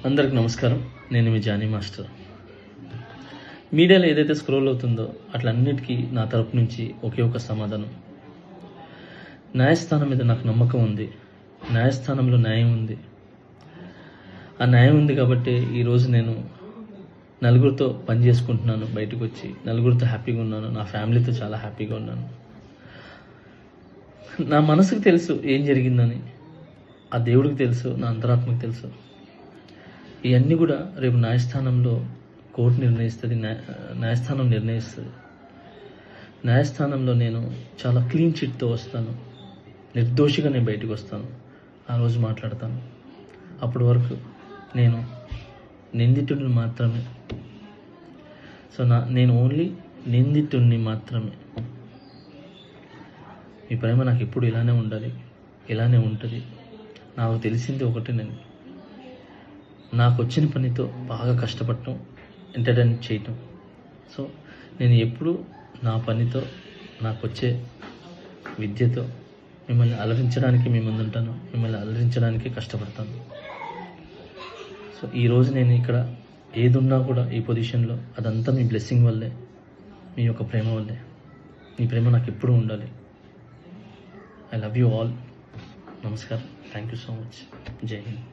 అందరికి నమస్కారం. నేను మీ జానీ మాస్టర్. మీడియాలో ఏదైతే స్క్రోల్ అవుతుందో అట్లన్నిటికీ నా తరపు నుంచి ఒకే ఒక సమాధానం. న్యాయస్థానం మీద నాకు నమ్మకం ఉంది. న్యాయస్థానంలో న్యాయం ఉంది. ఆ న్యాయం ఉంది కాబట్టి ఈరోజు నేను నలుగురితో పని చేసుకుంటున్నాను. బయటకు వచ్చి నలుగురితో హ్యాపీగా ఉన్నాను. నా ఫ్యామిలీతో చాలా హ్యాపీగా ఉన్నాను. నా మనసుకు తెలుసు ఏం జరిగిందని. ఆ దేవుడికి తెలుసు, నా అంతరాత్మకు తెలుసు. ఇవన్నీ కూడా రేపు న్యాయస్థానంలో కోర్టు నిర్ణయిస్తుంది, న్యాయస్థానం నిర్ణయిస్తుంది. న్యాయస్థానంలో నేను చాలా క్లీన్ చిట్తో వస్తాను. నిర్దోషిగా నేను బయటకు వస్తాను. ఆ రోజు మాట్లాడతాను. అప్పటి వరకు నేను నిందితుడిని మాత్రమే. సో నేను ఓన్లీ నిందితుడిని మాత్రమే. మీ ప్రేమ నాకు ఎప్పుడు ఇలానే ఉండాలి, ఇలానే ఉంటుంది. నాకు తెలిసింది ఒకటి, నాకు వచ్చిన పనితో బాగా కష్టపడటం, ఎంటర్టైన్ చేయటం. సో నేను ఎప్పుడు నా పనితో, నాకు వచ్చే విద్యతో మిమ్మల్ని అలరించడానికి మీ ముందుంటాను. మిమ్మల్ని అలరించడానికి కష్టపడతాను. సో ఈరోజు నేను ఇక్కడ ఏదున్నా కూడా ఈ పొజిషన్లో అదంతా మీ బ్లెస్సింగ్ వల్లే, మీ యొక్క ప్రేమ వల్లే. మీ ప్రేమ నాకు ఎప్పుడూ ఉండాలి. I love you all. నమస్కారం. Thank you so much. జై హింద్.